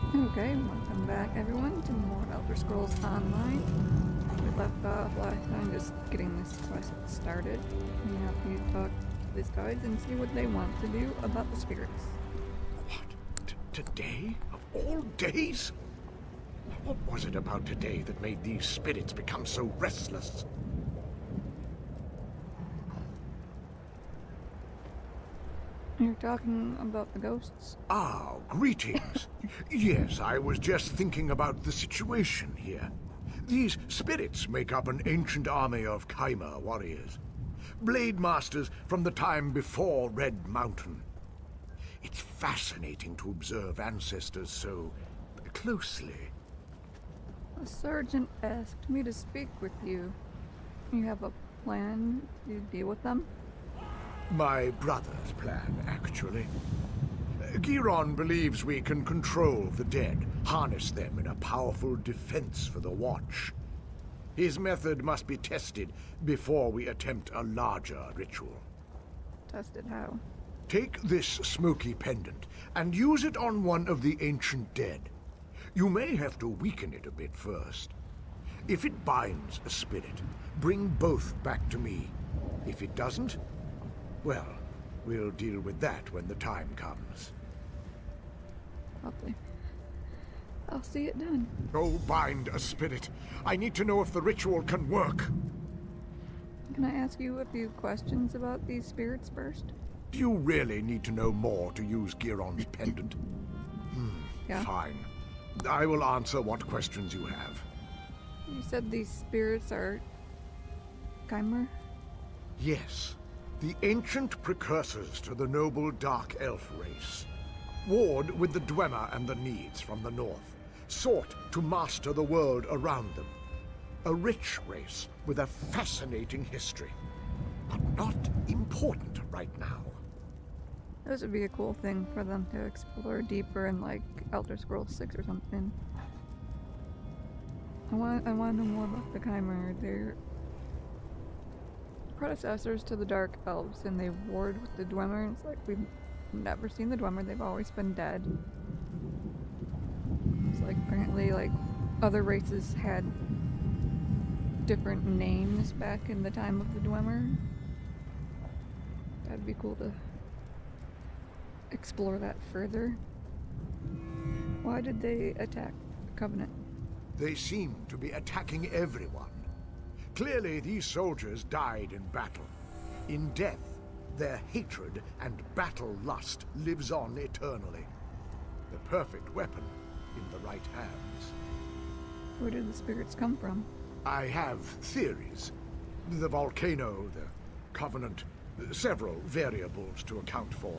Okay, welcome back everyone to more Elder Scrolls Online. We left off last time just getting this quest started. We have to talk to these guys and see what they want to do about the spirits. What? Today? Of all days? What was it about today that made these spirits become so restless? You're talking about the ghosts? Ah, greetings. Yes, I was just thinking about the situation here. These spirits make up an ancient army of Kaimer warriors. Blade masters from the time before Red Mountain. It's fascinating to observe ancestors so closely. The sergeant asked me to speak with you. You have a plan to deal with them? My brother's plan, actually. Giron believes we can control the dead, harness them in a powerful defense for the Watch. His method must be tested before we attempt a larger ritual. Tested how? Take this smoky pendant and use it on one of the ancient dead. You may have to weaken it a bit first. If it binds a spirit, bring both back to me. If it doesn't, well, we'll deal with that when the time comes. Lovely. I'll see it done. Go bind a spirit. I need to know if the ritual can work. Can I ask you a few questions about these spirits first? Do you really need to know more to use Giron's pendant? Yeah. Fine. I will answer what questions you have. You said these spirits are Kaimer? Yes. The ancient precursors to the noble Dark Elf race. Warred with the Dwemer and the Needs from the north, sought to master the world around them. A rich race with a fascinating history, but not important right now. This would be a cool thing for them to explore deeper in, like, Elder Scrolls 6 or something. I want to know more about the Kaimer. They're predecessors to the Dark Elves, and they warred with the Dwemer. It's like we've never seen the Dwemer. They've always been dead. It's like apparently, like, other races had different names back in the time of the Dwemer. That'd be cool to explore that further. Why did they attack the Covenant? They seem to be attacking everyone. Clearly, these soldiers died in battle. In death, their hatred and battle lust lives on eternally. The perfect weapon in the right hands. Where did the spirits come from? I have theories. The volcano, the Covenant, several variables to account for.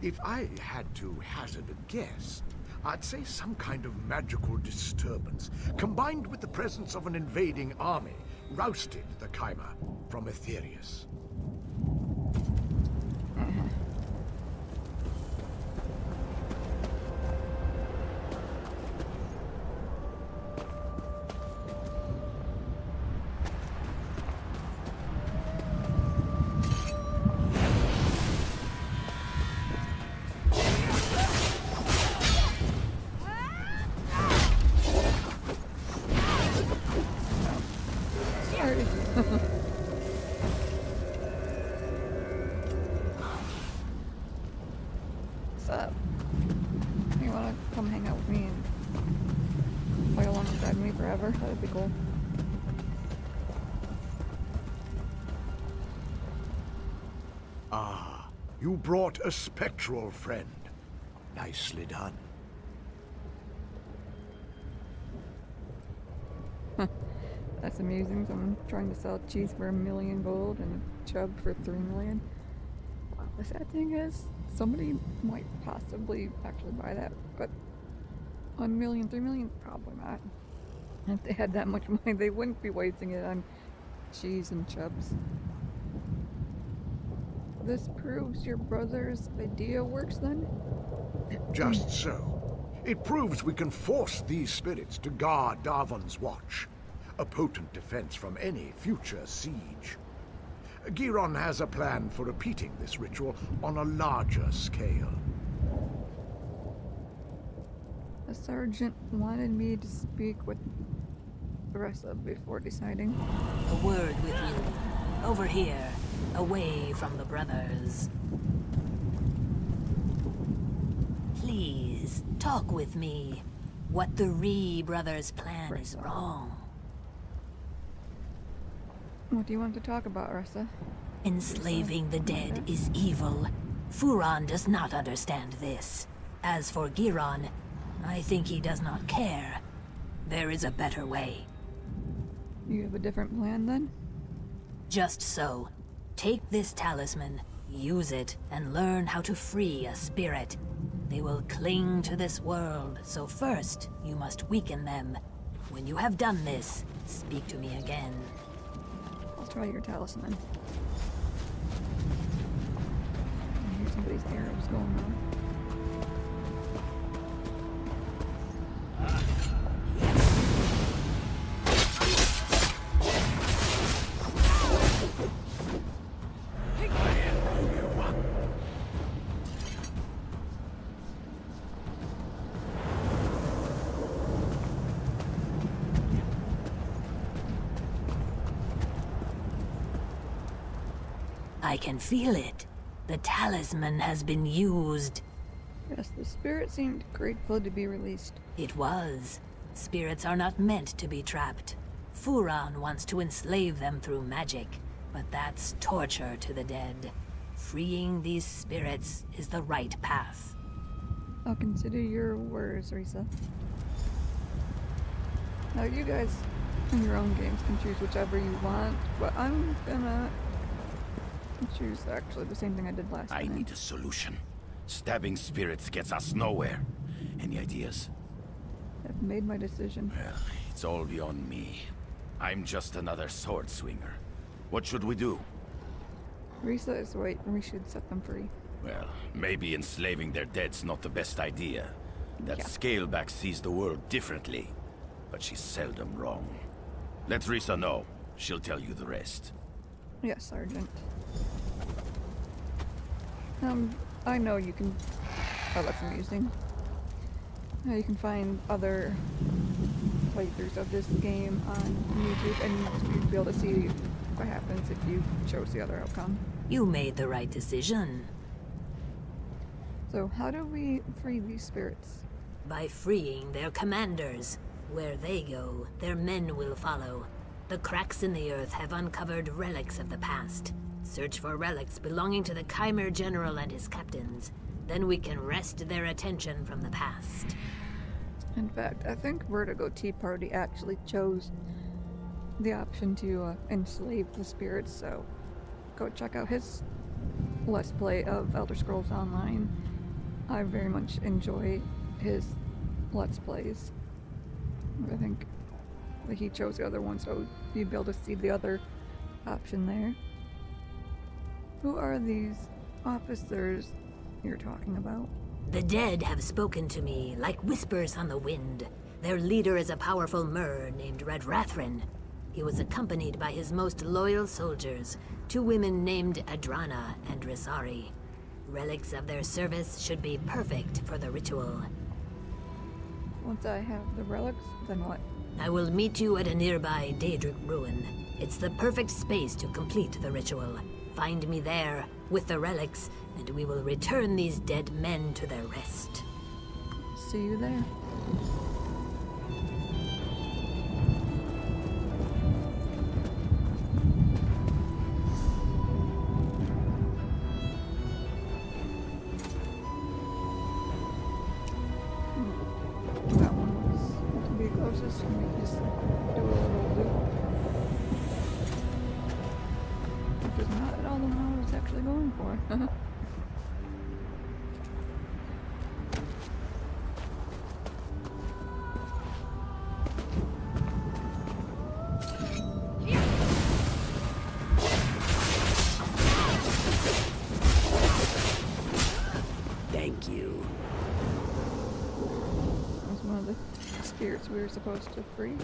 If I had to hazard a guess, I'd say some kind of magical disturbance, combined with the presence of an invading army, rousted the Kaimer from Aetherius. Sorry. What's up? You wanna come hang out with me and play alongside me forever? That'd be cool. Ah, you brought a spectral friend. Nicely done. That's amusing. Someone trying to sell cheese for 1 million gold and a chub for 3 million. Wow, the sad thing is, somebody might possibly actually buy that, but 1 million, 3 million, probably not. If they had that much money, they wouldn't be wasting it on cheese and chubs. This proves your brother's idea works then? Just so. It proves we can force these spirits to guard Darvan's watch. A potent defense from any future siege. Giron has a plan for repeating this ritual on a larger scale. The sergeant wanted me to speak with Ressa before deciding. A word with you. Over here, away from the brothers. Please, talk with me. What the Ree brothers plan is wrong. What do you want to talk about, Ressa? Enslaving the dead is evil. Furon does not understand this. As for Giron, I think he does not care. There is a better way. You have a different plan, then? Just so. Take this talisman, use it, and learn how to free a spirit. They will cling to this world, so first, you must weaken them. When you have done this, speak to me again. I'll try your talisman. I hear somebody's arrows going on. I can feel it. The talisman has been used. Yes, the spirit seemed grateful to be released. It was. Spirits are not meant to be trapped. Furon wants to enslave them through magic, but that's torture to the dead. Freeing these spirits is the right path. I'll consider your words, Risa. Now, you guys in your own games can choose whichever you want, but I'm gonna choose actually the same thing I did last time. I need a solution. Stabbing spirits gets us nowhere. Any ideas? I've made my decision. Well, it's all beyond me. I'm just another sword swinger. What should we do? Risa is right, and we should set them free. Well, maybe enslaving their dead's not the best idea. That Yeah. Scaleback sees the world differently, but she's seldom wrong. Let Risa know. She'll tell you the rest. Yes, Sergeant. I know you can... Oh, that's amusing. You can find other playthroughs of this game on YouTube, and you'll be able to see what happens if you chose the other outcome. You made the right decision. So, how do we free these spirits? By freeing their commanders. Where they go, their men will follow. The cracks in the earth have uncovered relics of the past. Search for relics belonging to the Chimera General and his captains. Then we can wrest their attention from the past. In fact, I think Vertigo Tea Party actually chose the option to enslave the spirits, so go check out his Let's Play of Elder Scrolls Online. I very much enjoy his Let's Plays. I think that he chose the other one, so you'd be able to see the other option there. Who are these officers you're talking about? The dead have spoken to me like whispers on the wind. Their leader is a powerful Mer named Red Rathrin. He was accompanied by his most loyal soldiers, 2 women named Adrana and Risari. Relics of their service should be perfect for the ritual. Once I have the relics, then what? I will meet you at a nearby Daedric ruin. It's the perfect space to complete the ritual. Find me there, with the relics, and we will return these dead men to their rest. See you there. That one was to be closest, and we just do a little loop. Which is not at all the one I was actually going for. Thank you. That was one of the spirits we were supposed to free.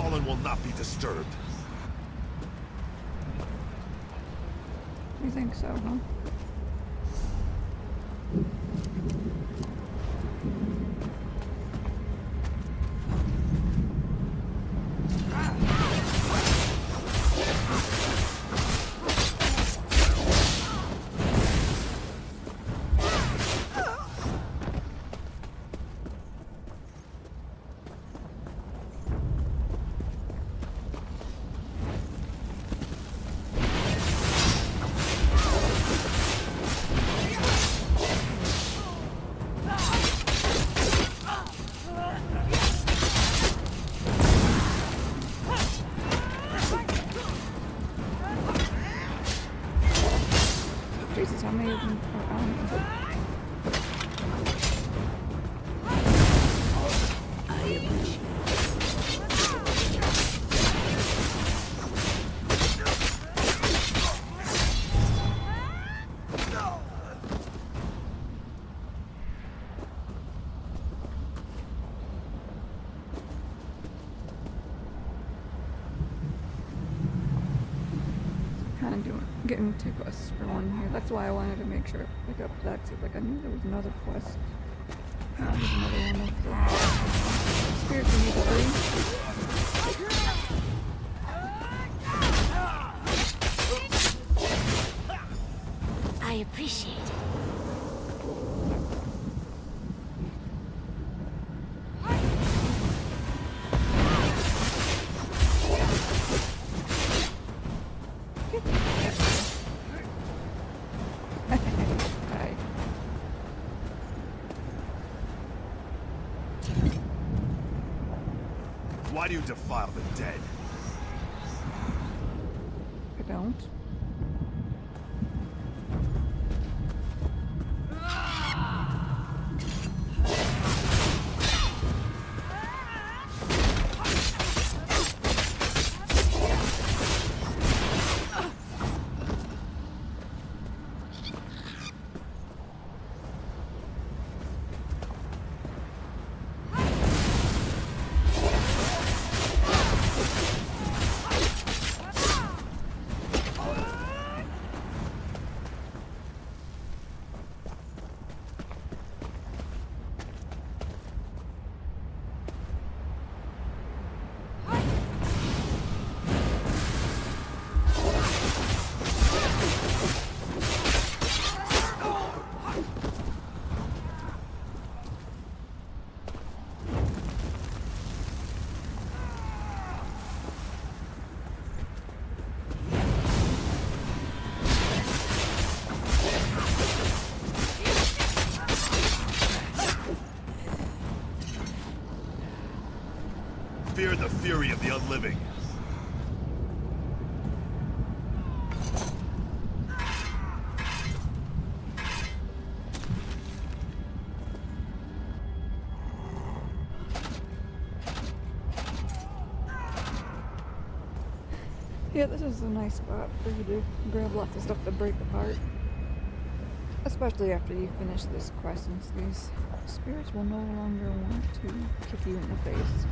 Fallen will not be disturbed. You think so, huh? Jesus, how many of them are on? Kind of getting two quests for one here. That's why I wanted to make sure I pick up that. Like I knew there was another quest. There's another one of the spirits we need to free. I appreciate it. Right. Why do you defile the dead? I don't. Fear the fury of the unliving. Yeah, this is a nice spot for you to grab lots of stuff to break apart. Especially after you finish this quest, since these spirits will no longer want to kick you in the face.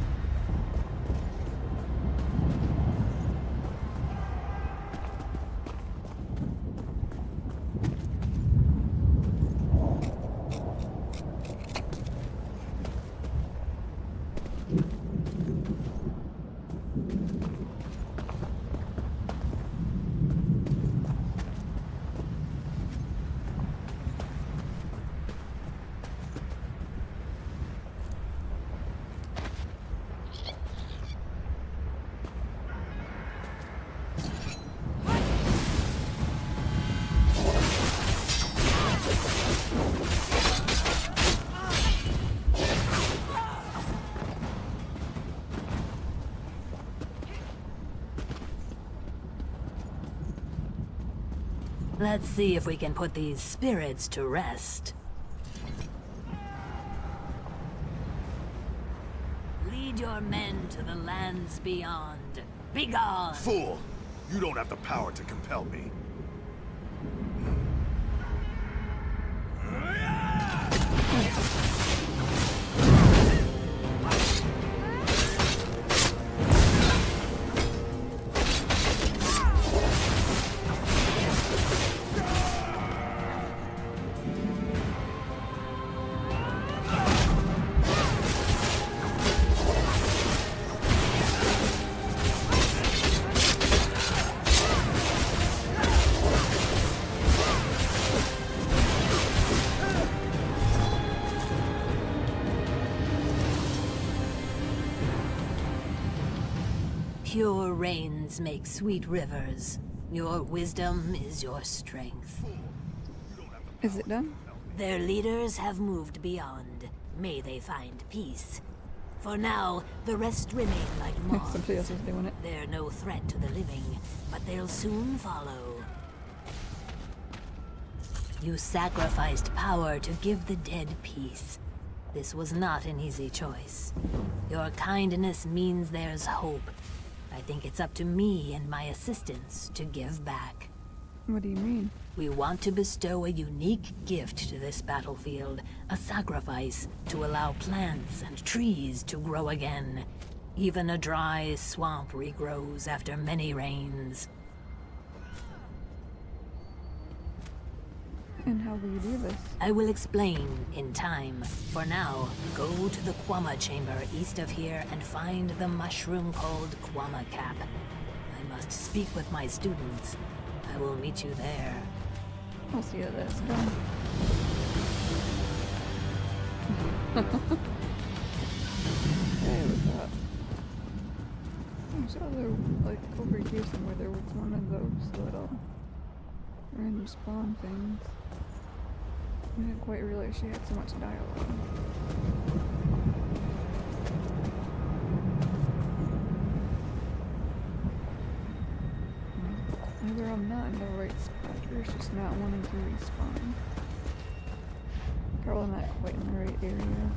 Let's see if we can put these spirits to rest. Lead your men to the lands beyond. Begone! Fool! You don't have the power to compel me. Pure rains make sweet rivers. Your wisdom is your strength. Is it done? Their leaders have moved beyond. May they find peace. For now, the rest remain like Somebody else moths. is doing it. They're no threat to the living, but they'll soon follow. You sacrificed power to give the dead peace. This was not an easy choice. Your kindness means there's hope. I think it's up to me and my assistants to give back. What do you mean? We want to bestow a unique gift to this battlefield, a sacrifice to allow plants and trees to grow again. Even a dry swamp regrows after many rains. And how will you do this? I will explain in time. For now, go to the Kwama chamber east of here and find the mushroom called Kwama Cap. I must speak with my students. I will meet you there. I'll see how that's done. Hey, what's that? I saw there, like, over here somewhere there was one of those little random spawn things. I didn't quite realize she had so much dialogue. Either I'm not in the right spot or it's just not wanting to respawn. Probably not quite in the right area.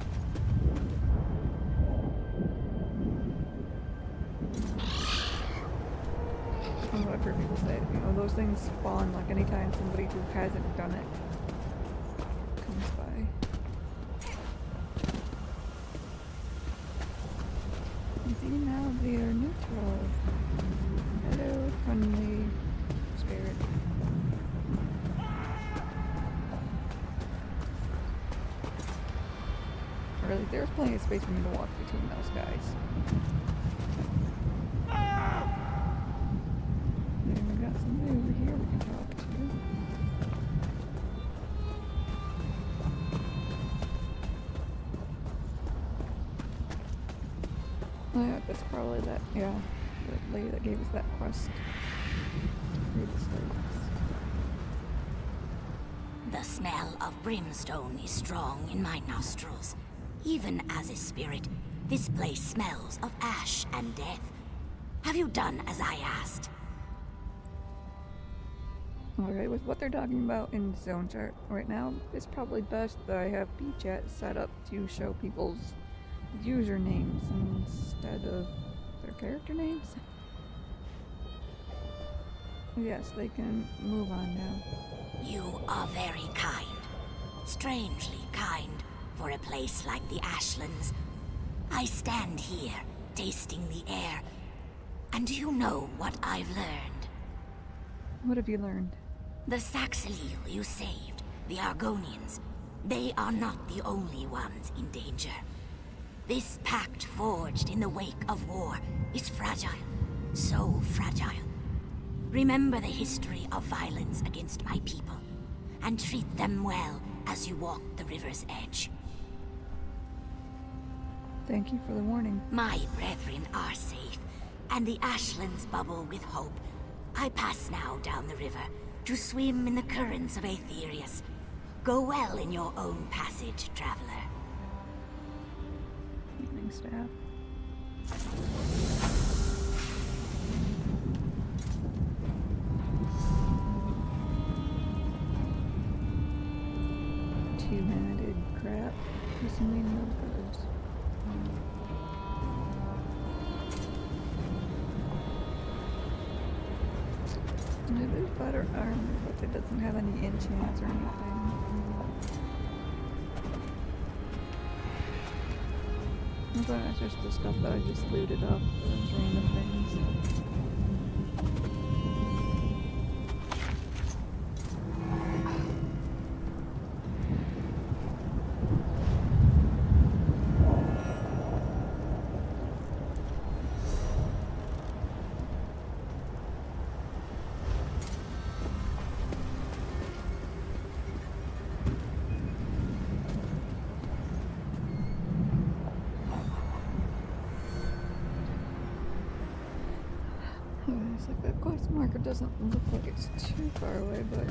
Oh, I've heard people say, you know, those things spawn like anytime somebody who hasn't done it comes by. You see, now they are neutral. Hello, friendly spirit. Really, there's plenty of space for me to walk between those guys. And we got somebody over here we can talk to. Oh yeah, that's probably that, yeah, the lady that gave us that quest. Read the slates. The smell of brimstone is strong in my nostrils. Even as a spirit, this place smells of ash and death. Have you done as I asked? Alright, with what they're talking about in zone chart right now, it's probably best that I have B-chat set up to show people's usernames instead of their character names. Yes, they can move on now. You are very kind. Strangely kind for a place like the Ashlands. I stand here, tasting the air. And do you know what I've learned? What have you learned? The Saxilil you saved, the Argonians, they are not the only ones in danger. This pact forged in the wake of war is fragile. So fragile. Remember the history of violence against my people, and treat them well as you walk the river's edge. Thank you for the warning. My brethren are safe, and the Ashlands bubble with hope. I pass now down the river to swim in the currents of Aetherius. Go well in your own passage, traveler. Evening staff. Two-handed crap. This mean no goods. It is better armor, but it doesn't have any enchants or anything. I thought that's just the stuff that I just looted up, those random things. It's like that quest marker doesn't look like it's too far away, but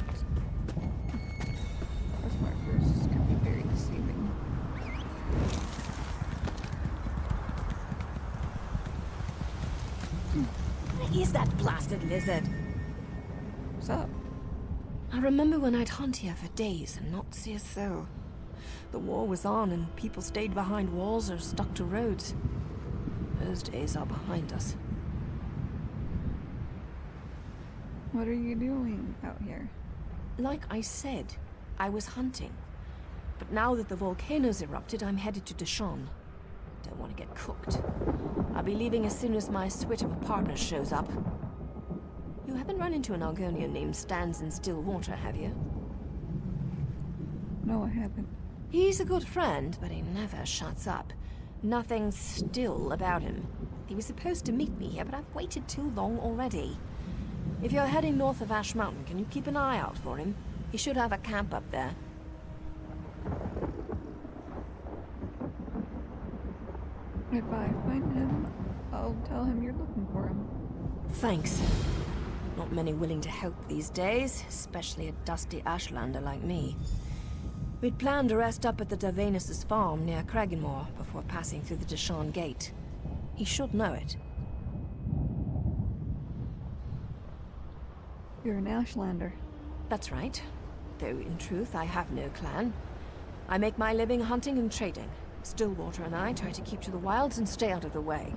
quest markers can be very deceiving. He's that blasted lizard. What's up? I remember when I'd hunt here for days and not see a soul. The war was on and people stayed behind walls or stuck to roads. Those days are behind us. What are you doing out here? Like I said, I was hunting. But now that the volcano's erupted, I'm headed to Deshawn. Don't want to get cooked. I'll be leaving as soon as my suite of partners shows up. You haven't run into an Argonian named Stands in Stillwater, have you? No, I haven't. He's a good friend, but he never shuts up. Nothing still about him. He was supposed to meet me here, but I've waited too long already. If you're heading north of Ash Mountain, can you keep an eye out for him? He should have a camp up there. If I find him, I'll tell him you're looking for him. Thanks. Not many willing to help these days, especially a dusty Ashlander like me. We'd planned to rest up at the Davenus' farm near Cragganmore before passing through the Deshawn Gate. He should know it. You're an Ashlander. That's right. Though in truth, I have no clan. I make my living hunting and trading. Stillwater and I try to keep to the wilds and stay out of the way.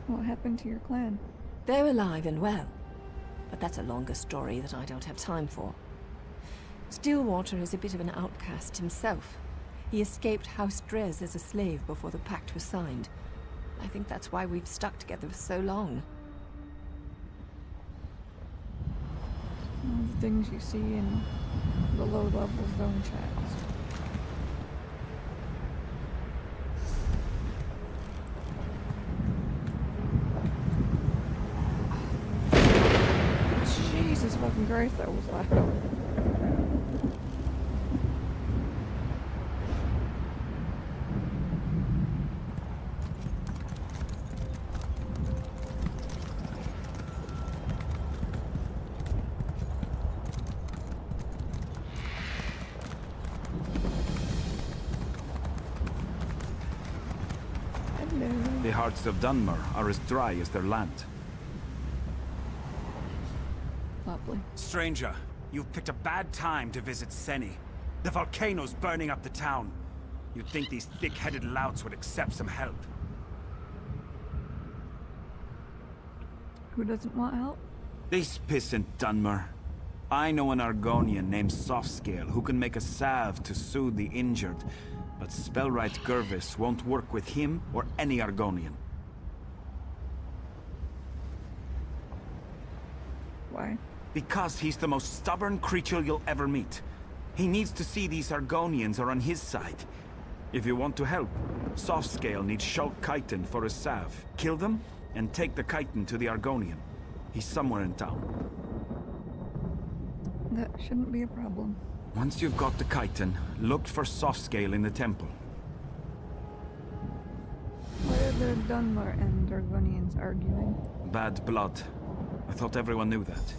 What happened to your clan? They're alive and well. But that's a longer story that I don't have time for. Stillwater is a bit of an outcast himself. He escaped House Drez as a slave before the pact was signed. I think that's why we've stuck together for so long. All the things you see in the low-level zone chats. Jesus fucking Christ, that was loud. The hearts of Dunmer are as dry as their land. Lovely. Stranger, you've picked a bad time to visit Seni. The volcano's burning up the town. You'd think these thick-headed louts would accept some help. Who doesn't want help? This pissant Dunmer. I know an Argonian named Softscale who can make a salve to soothe the injured, but Spellwright Gervis won't work with him or any Argonian. Why? Because he's the most stubborn creature you'll ever meet. He needs to see these Argonians are on his side. If you want to help, Softscale needs Shulk Chiton for a salve. Kill them, and take the Chiton to the Argonian. He's somewhere in town. That shouldn't be a problem. Once you've got the Chiton, look for Softscale in the temple. Why are the Dunmer and Argonians arguing? Bad blood. I thought everyone knew that.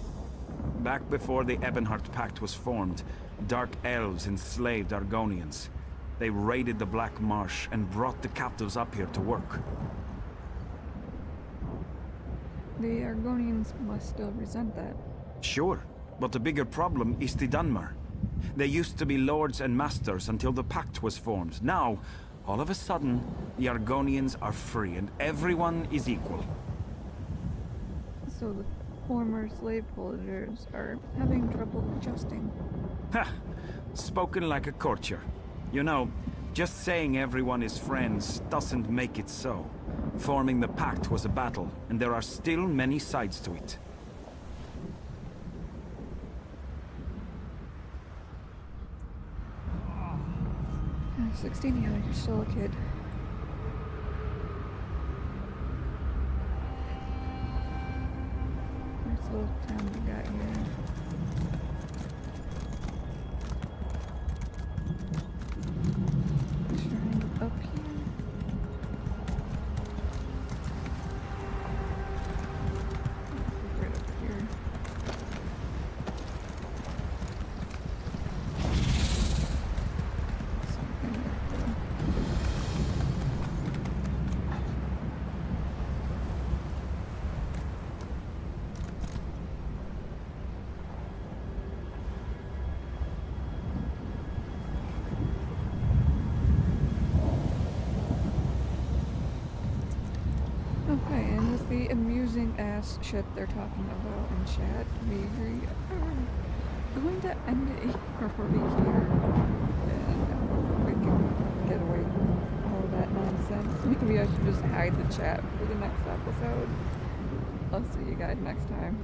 Back before the Ebonheart Pact was formed, Dark Elves enslaved Argonians. They raided the Black Marsh and brought the captives up here to work. The Argonians must still resent that. Sure, but the bigger problem is the Dunmer. They used to be lords and masters until the pact was formed. Now, all of a sudden, the Argonians are free and everyone is equal. So the former slaveholders are having trouble adjusting. Ha! Spoken like a courtier. You know, just saying everyone is friends doesn't make it so. Forming the pact was a battle, and there are still many sides to it. 16, yeah, you're still a kid. Nice little town we got here. Shrine up here. Okay, and with the amusing ass shit they're talking about in chat, we are going to end it already here. And we can get away from all of that nonsense. Maybe I should just hide the chat for the next episode. I'll see you guys next time.